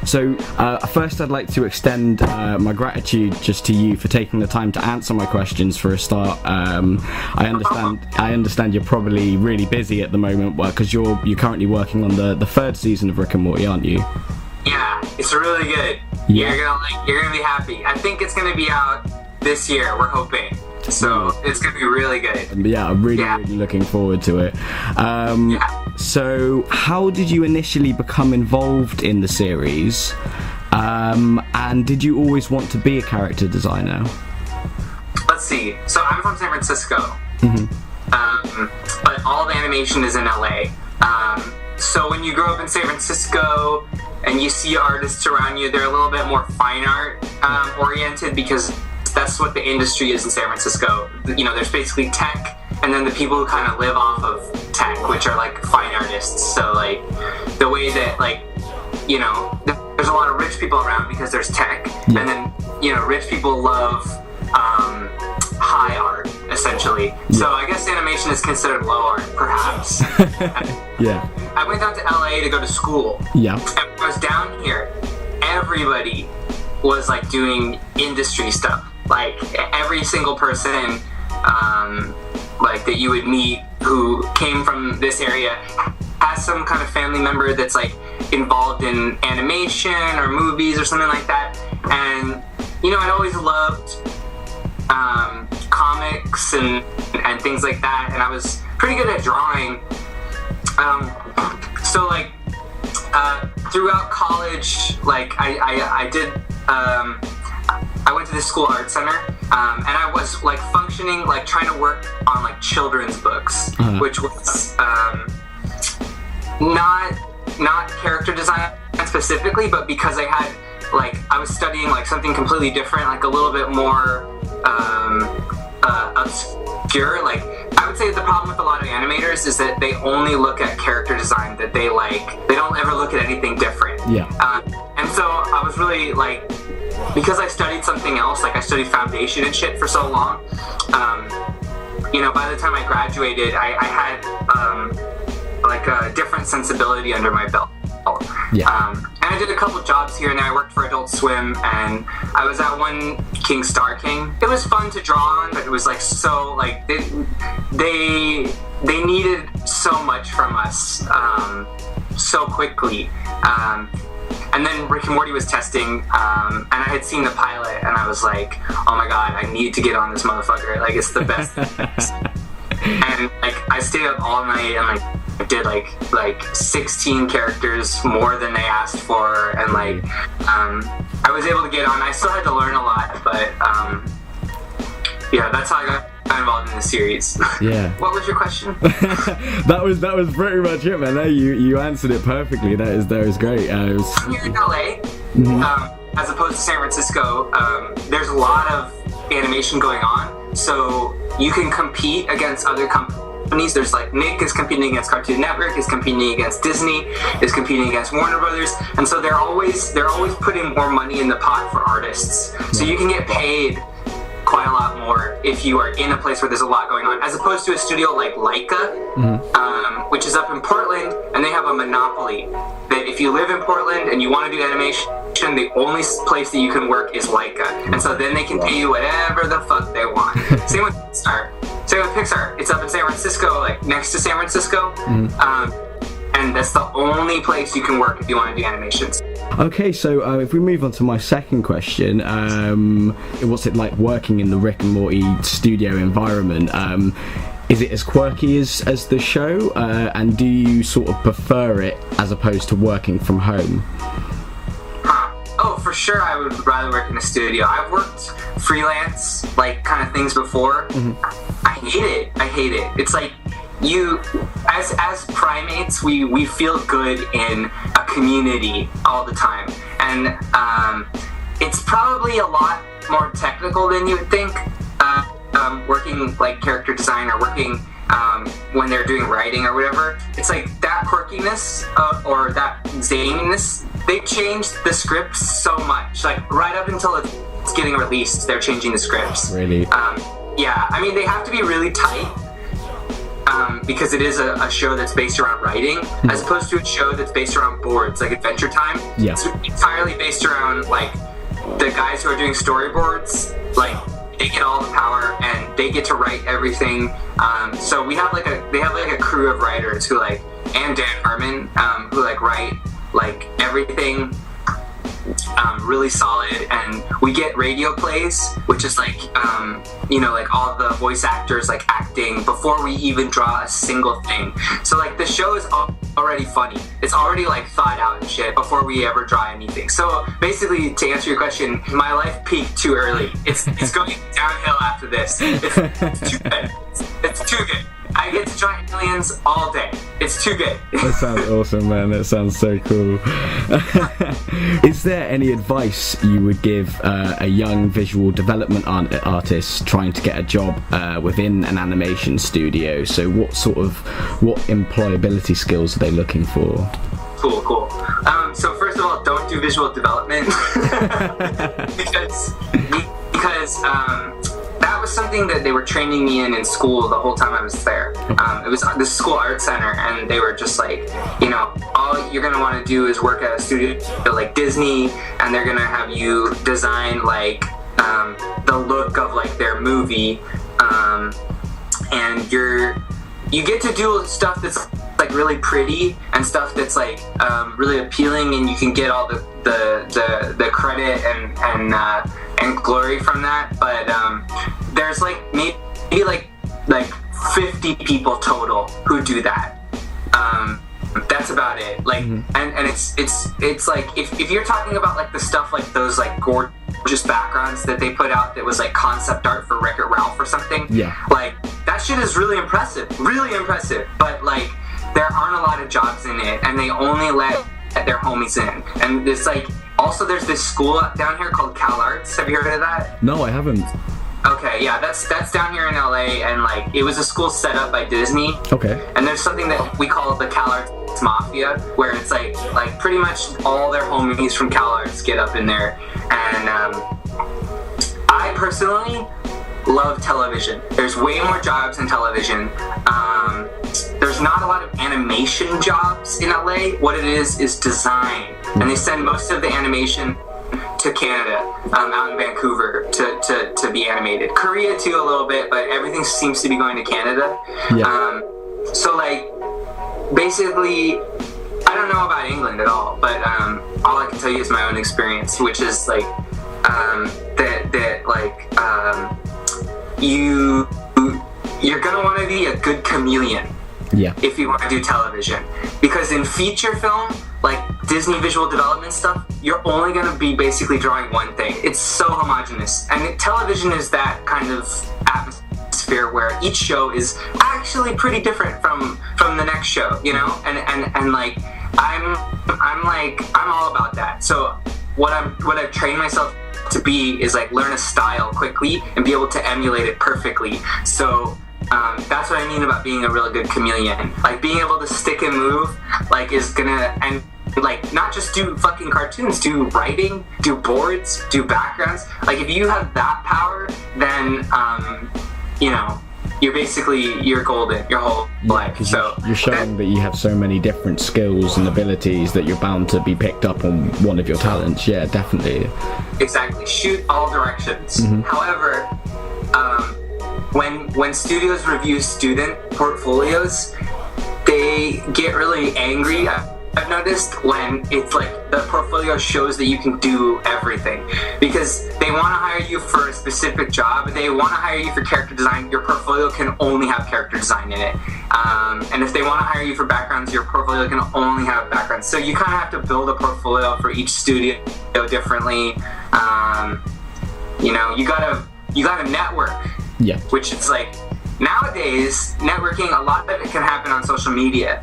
So first I'd like to extend my gratitude just to you for taking the time to answer my questions for a start. I understand you're probably really busy at the moment because you're currently working on the third season of Rick and Morty, aren't you? Yeah, it's really good. Yeah. You're gonna be happy. I think it's gonna be out this year, we're hoping. So it's gonna be really good. Yeah, I'm really looking forward to it. So how did you initially become involved in the series? And did you always want to be a character designer? Let's see. So I'm from San Francisco. But all the animation is in LA. So when you grow up in San Francisco and you see artists around you, they're a little bit more fine art oriented, because that's what the industry is in San Francisco. You know, there's basically tech, and then the people who kind of live off of tech, which are like fine artists. So like the way that, like, you know, there's a lot of rich people around because there's tech, and then, you know, rich people love high art, essentially. So I guess animation is considered low art, perhaps. I went down to LA to go to school. And when I was down here, everybody was like doing industry stuff. Like every single person like that you would meet who came from this area has some kind of family member that's like involved in animation or movies or something like that. And you know, I'd always loved comics and things like that, and I was pretty good at drawing. So like throughout college, like I did I went to this school art center, and I was like functioning, like trying to work on like children's books, which was not character design specifically, but because I had like I was studying like something completely different, like a little bit more obscure. Like I would say the problem with a lot of animators is that they only look at character design that they like. They don't ever look at anything different. And so I was really like, because I studied something else, like I studied foundation and shit for so long, you know, by the time I graduated, I had like a different sensibility under my belt. And I did a couple jobs here and there. I worked for Adult Swim, and I was at one King Star King. It was fun to draw on, but it was like so like they needed so much from us so quickly. And then Rick and Morty was testing, and I had seen the pilot, and I was like, oh my god, I need to get on this motherfucker. Like, it's the best. And like I stayed up all night and like I did like 16 characters, more than they asked for, and like I was able to get on. I still had to learn a lot, but yeah, that's how I got involved in the series. What was your question? that was pretty much it, man. You answered it perfectly. That is great. I'm here in LA, as opposed to San Francisco. There's a lot of animation going on, so you can compete against other companies. There's like Nick is competing against Cartoon Network, is competing against Disney, is competing against Warner Brothers, and so they're always putting more money in the pot for artists. So you can get paid quite a lot more if you are in a place where there's a lot going on, as opposed to a studio like Laika, which is up in Portland, and they have a monopoly that if you live in Portland and you want to do animation, the only place that you can work is Laika, and so then they can pay you whatever the fuck they want. Same with Pixar. It's up in San Francisco, like next to San Francisco, and that's the only place you can work if you want to do animations. Okay, so if we move on to my second question, what's it like working in the Rick and Morty studio environment? Is it as quirky as the show, and do you sort of prefer it as opposed to working from home? Oh, for sure I would rather work in a studio. I've worked freelance, like, kind of things before. I hate it. It's like, you, as primates, we feel good in a community all the time. And it's probably a lot more technical than you would think, working like character design or working when they're doing writing or whatever. It's like that quirkiness or that zaniness, they changed the scripts so much. Like right up until it's getting released, they're changing the scripts. Really? Yeah, I mean, they have to be really tight because it is a show that's based around writing, as opposed to a show that's based around boards, like Adventure Time. Yeah. It's entirely based around, like, the guys who are doing storyboards, like, they get all the power and they get to write everything. So they have like a crew of writers who, like, and Dan Harmon, who, like, write, like, everything really solid, and we get radio plays, which is like, like, all the voice actors, like, acting before we even draw a single thing. So, like, the show is already funny. It's already, like, thought out and shit before we ever draw anything. So basically, to answer your question, my life peaked too early. It's going downhill after this. It's too good. It's too good. I get to draw aliens all day. It's too good. That sounds awesome, man. That sounds so cool. Is there any advice you would give a young visual development artist trying to get a job within an animation studio? So what employability skills are they looking for? Cool. So first of all, don't do visual development because that was something that they were training me in school the whole time I was there. It was the school art center, and they were just like, all you're gonna want to do is work at a studio like Disney, and they're gonna have you design, like, the look of, like, their movie, and you get to do stuff that's, like, really pretty and stuff that's, like, really appealing, and you can get all the credit and glory from that. But there's, like, maybe like 50 people total who do that. That's about it. Like, and it's like, if you're talking about, like, the stuff, like, those, like, gorgeous backgrounds that they put out that was, like, concept art for Wreck-It Ralph or something, like, that shit is really impressive, but, like, there aren't a lot of jobs in it, and they only let their homies in. And it's like, also there's this school down here called Cal Arts. Have you heard of that? No, I haven't. Okay, yeah, that's down here in LA, and, like, it was a school set up by Disney. Okay. And there's something that we call the Cal Arts Mafia, where it's like pretty much all their homies from Cal Arts get up in there. And I personally love television. There's way more jobs in television. There's not a lot of animation jobs in LA. What it is design, and they send most of the animation to Canada, out in Vancouver, to be animated. Korea too, a little bit, but everything seems to be going to Canada. Yeah. So, like, basically, I don't know about England at all, but all I can tell you is my own experience, which is, like, you're gonna want to be a good chameleon. Yeah. If you want to do television, because in feature film, like Disney visual development stuff, you're only going to be basically drawing one thing. It's so homogenous, and television is that kind of atmosphere where each show is actually pretty different from the next show, and like I'm all about that. So what I've trained myself to be is, like, learn a style quickly and be able to emulate it perfectly. So that's what I mean about being a really good chameleon. Like, being able to stick and move, like, is gonna, and, like, not just do fucking cartoons, do writing, do boards, do backgrounds. Like, if you have that power, then, you're golden your whole life. So you're showing that you have so many different skills and abilities that you're bound to be picked up on one of your talents. Yeah, definitely. Exactly. Shoot all directions. Mm-hmm. However, when studios review student portfolios, they get really angry. I've noticed when it's like the portfolio shows that you can do everything, because they want to hire you for a specific job. They want to hire you for character design. Your portfolio can only have character design in it. And if they want to hire you for backgrounds, your portfolio can only have backgrounds. So you kind of have to build a portfolio for each studio differently. You gotta network. Yeah. Which it's like, nowadays, networking, a lot of it can happen on social media.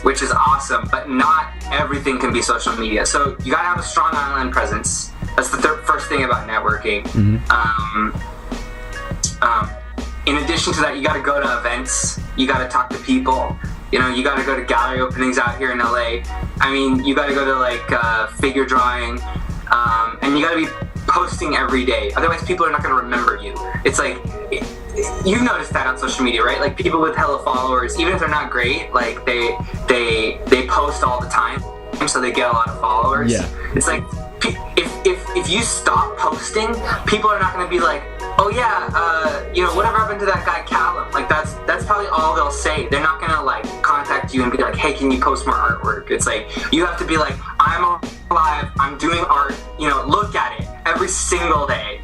Which is awesome, but not everything can be social media. So you gotta have a strong online presence. That's the first thing about networking. Mm-hmm. In addition to that, you gotta go to events. You gotta talk to people. You gotta go to gallery openings out here in LA. I mean, you gotta go to, like, figure drawing, and you gotta be posting every day. Otherwise, people are not gonna remember you. It's like, you've noticed that on social media, right? Like people with hella followers, even if they're not great, like they post all the time, so they get a lot of followers. Yeah. It's like if you stop posting, people are not going to be like, oh yeah, whatever happened to that guy Callum? Like that's probably all they'll say. They're not gonna like contact you and be like, hey, can you post more artwork? It's like you have to be like, I'm alive, I'm doing art, look at it every single day.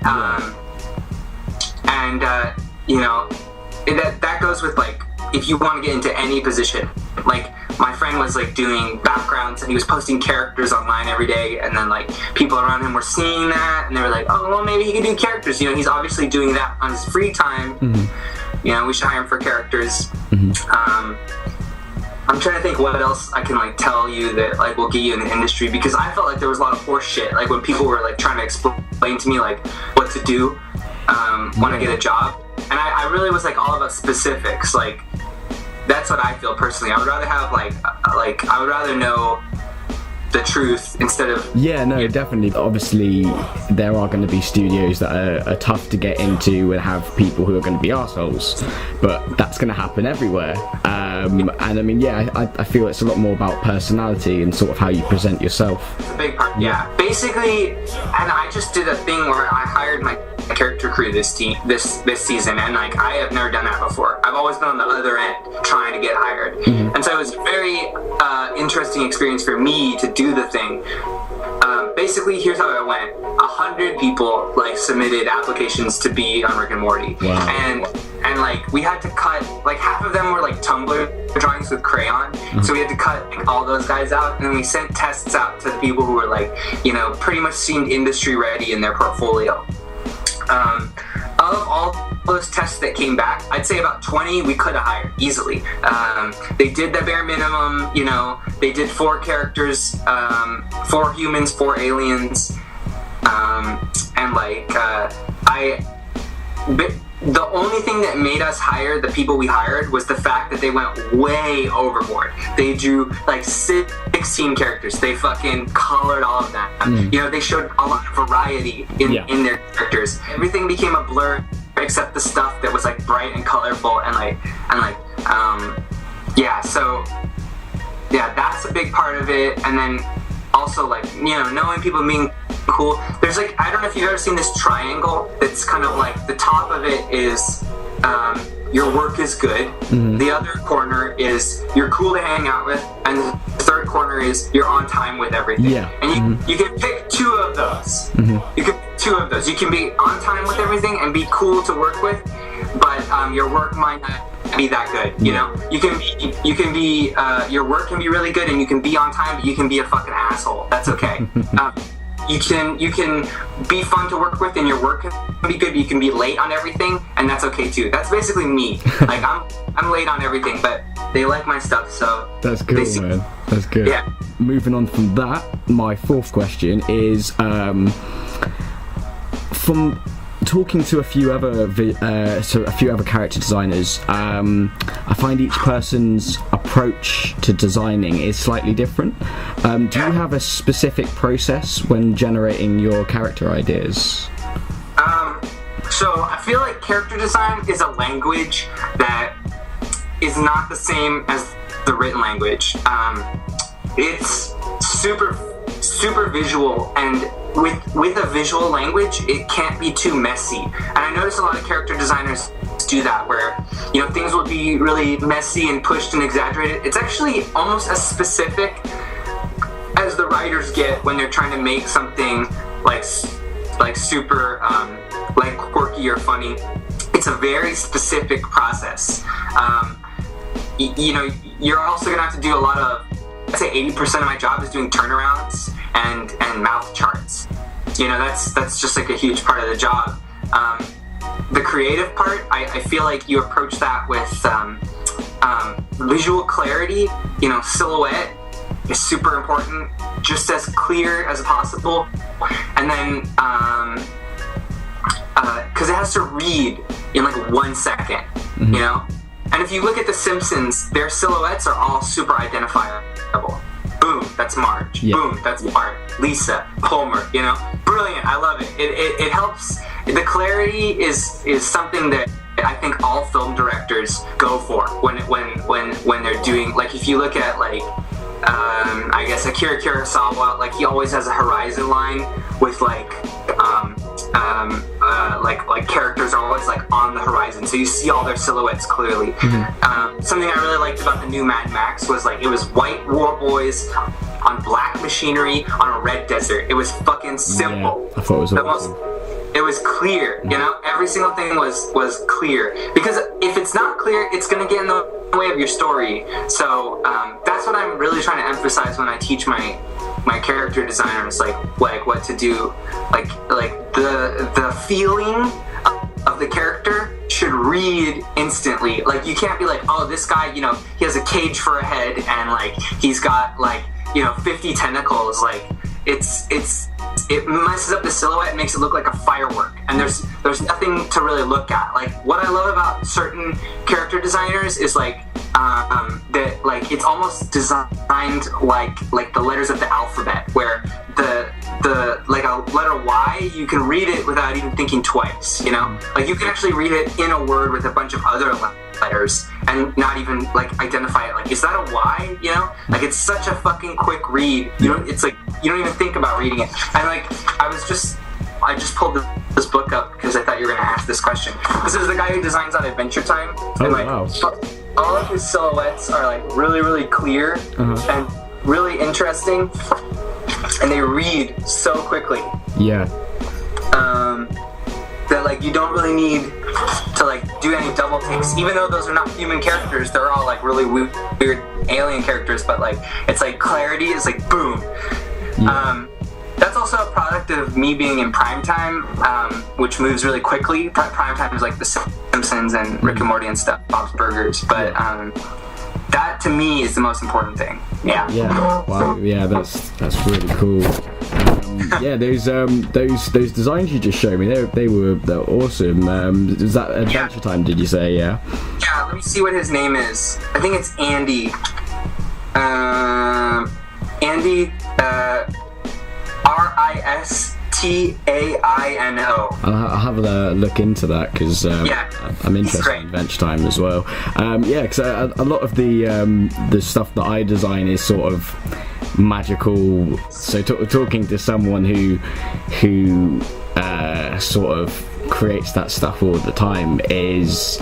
That goes with like if you want to get into any position. Like my friend was like doing backgrounds and he was posting characters online every day, and then like people around him were seeing that and they were like, oh well, maybe he can do characters. He's obviously doing that on his free time. We should hire him for characters. I'm trying to think what else I can like tell you that like will get you in the industry, because I felt like there was a lot of horse shit like when people were like trying to explain to me like what to do when I get a job, and I really was like all about specifics. Like that's what I feel personally. I would rather have I would rather know the truth instead of... Yeah, no, definitely. Obviously, there are going to be studios that are tough to get into and have people who are going to be arseholes, but that's going to happen everywhere. And I mean, yeah, I feel it's a lot more about personality and sort of how you present yourself. It's a big part, yeah. Basically, and I just did a thing where I hired my character crew this season, and like I have never done that before. I've always been on the other end trying to get hired, and so it was a very interesting experience for me to do the thing. Basically, here's how it went: 100 people like submitted applications to be on Rick and Morty. Wow. And like we had to cut like half of them were like Tumblr drawings with crayon, so we had to cut like, all those guys out, and then we sent tests out to the people who were like pretty much seemed industry ready in their portfolio. Of all those tests that came back, I'd say about 20 we could have hired easily. They did the bare minimum, they did 4 characters, 4 humans, 4 aliens, and like the only thing that made us hire the people we hired was the fact that they went way overboard. They drew like 16 characters. They fucking colored all of them. They showed a lot of variety in their characters. Everything became a blur except the stuff that was like bright and colorful so that's a big part of it. And then also like knowing people being cool. There's like, I don't know if you've ever seen this triangle that's kind of like the top of it is your work is good, the other corner is you're cool to hang out with, and the third corner is you're on time with everything. And you can pick 2 of those. You can pick 2 of those. You can be on time with everything and be cool to work with, but your work might not be that good. You can be your work can be really good and you can be on time, but you can be a fucking asshole. That's okay. You can be fun to work with and your work can be good, but you can be late on everything, and that's okay too. That's basically me. Like I'm late on everything, but they like my stuff, so that's cool, man. That's good. Yeah. Moving on from that, my 4th question is from talking to a few other character designers, I find each person's approach to designing is slightly different. Do you have a specific process when generating your character ideas? So I feel like character design is a language that is not the same as the written language. It's super visual, and with a visual language, it can't be too messy. And I notice a lot of character designers do that, where things will be really messy and pushed and exaggerated. It's actually almost as specific as the writers get when they're trying to make something like super like quirky or funny. It's a very specific process. You're also gonna have to do a lot of, I'd say 80% of my job is doing turnarounds and mouth charts. That's just like a huge part of the job. The creative part, I feel like you approach that with visual clarity. Silhouette is super important, just as clear as possible. And then, because it has to read in like 1 second, And if you look at The Simpsons, their silhouettes are all super identifiable. Boom, that's Marge. Yeah. Boom, that's Bart. Lisa, Homer. Brilliant. I love it. It helps. The clarity is something that I think all film directors go for when they're doing, like, if you look at, like, I guess Akira Kurosawa, like, he always has a horizon line with, like, like characters are always, like, on the horizon, so you see all their silhouettes clearly. Something I really liked about the new Mad Max was, like, it was white war boys on black machinery on a red desert. It was fucking simple. Yeah, I thought it was awesome. It was clear, you know? Every single thing was clear. Because if it's not clear, it's going to get in the way of your story. So that's what I'm really trying to emphasize when I teach my character designers, like what to do. Like the feeling of the character should read instantly. Like, you can't be like, oh, this guy, you know, he has a cage for a head and, like, he's got, like, you know, 50 tentacles. Like, it messes up the silhouette and makes it look like a firework, and there's nothing to really look at. Like, what I love about certain character designers is, like, that, like, it's almost designed like the letters of the alphabet, where the like a letter Y, you can read it without even thinking twice, you know? Like, you can actually read it in a word with a bunch of other letters and not even, like, identify it. Like, is that a Y? You know? Like, it's such a fucking quick read. It's like, you don't even think about reading it. And, like, I just pulled this book up because I thought you were going to ask this question. This is the guy who designs on Adventure Time. And, like, wow. All of his silhouettes are, like, really, really clear and really interesting. And they read so quickly. Yeah. That, like, you don't really need to, like, do any double takes. Even though those are not human characters, they're all, like, really weird alien characters. But, like, it's like clarity is like boom. Yeah. That's also a product of me being in primetime, which moves really quickly. Primetime is like The Simpsons and Rick and Morty and stuff, Bob's Burgers. But that to me is the most important thing. Yeah. Yeah. Wow. Yeah, that's really cool. Yeah, those designs you just showed me, they're awesome. Is that Adventure Time? Did you say? Yeah. Yeah. Let me see what his name is. I think it's Andy. Andy. Ristaino. I'll have a look into that because I'm interested in Adventure Time as well. Because a lot of the stuff that I design is sort of magical. So talking to someone who sort of creates that stuff all the time is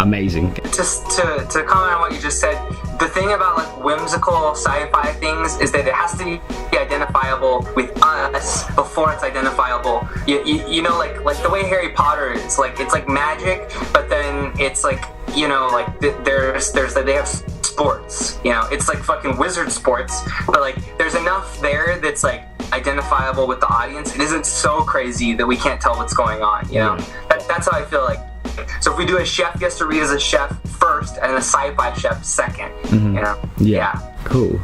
amazing. Just to comment on what you just said, the thing about, like, whimsical sci-fi things is that it has to be identifiable with us before it's identifiable. You know, like the way Harry Potter is, like, it's like magic, but then it's like, you know, like there's they have sports, you know, it's like fucking wizard sports, but, like, there's enough there that's, like, identifiable with the audience. It isn't so crazy that we can't tell what's going on, you know? That's how I feel like. So if we do a chef, he has to read as a chef first and a sci-fi chef second, you know? Yeah. Cool.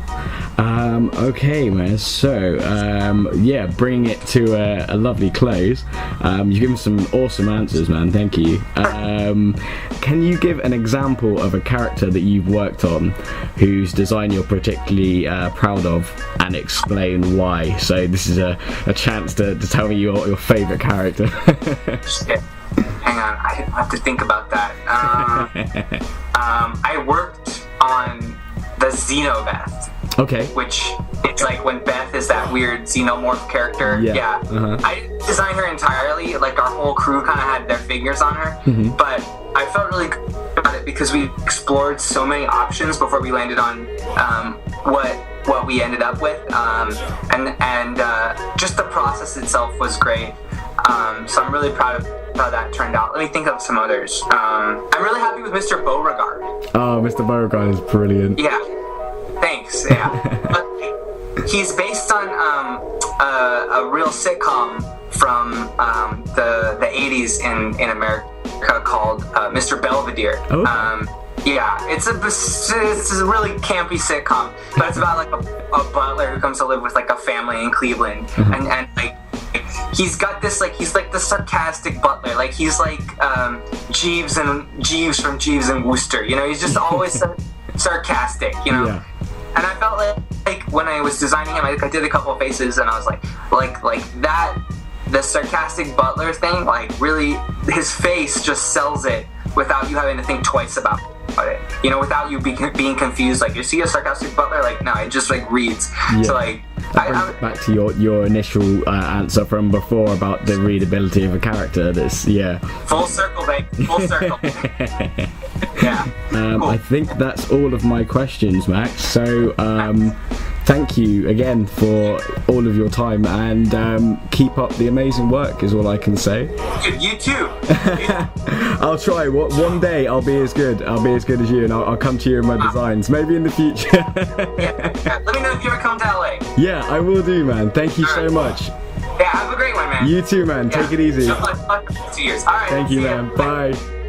Okay, man. So, bringing it to a lovely close. You've given some awesome answers, man. Thank you. Can you give an example of a character that you've worked on whose design you're particularly proud of, and explain why? So this is a chance to tell me your favourite character. Shit. Hang on, I have to think about that. I worked on the Xenobeth. Okay. Which, it's like when Beth is that weird xenomorph character. Yeah. I didn't design her entirely. Like, our whole crew kind of had their fingers on her. But I felt really good about it because we explored so many options before we landed on what we ended up with. And just the process itself was great. So I'm really proud of how that turned out. Let me think of some others. I'm really happy with Mr. Beauregard. Oh, Mr. Beauregard is brilliant. Yeah. Thanks. Yeah. But he's based on a real sitcom from the 80s in America called Mr. Belvedere. It's a really campy sitcom, but it's about, like, a butler who comes to live with, like, a family in Cleveland, and like, he's got this, like, he's like the sarcastic butler, like, he's like Jeeves from Jeeves and Wooster, you know, he's just always sarcastic, you know. Yeah. And I felt like when I was designing him, I did a couple of faces, and I was like that, the sarcastic butler thing, like, really, his face just sells it without you having to think twice about it. You know, without you being confused. Like, you see a sarcastic butler? Like, no, it just like reads. Yeah. So like. That brings it back to your initial answer from before about the readability of a character. Full circle, babe. Full circle. Yeah. Cool. I think that's all of my questions, Max. So thank you again for all of your time, and keep up the amazing work is all I can say. You too. I'll try. One day I'll be as good. I'll be as good as you, and I'll come to you in my designs. Maybe in the future. Yeah. Let me know if you ever come to LA. Yeah, I will do, man. Thank you so much. Yeah, have a great one, man. You too, man. Take it easy. Good luck. 2 years. All right. Thank you, man. Bye.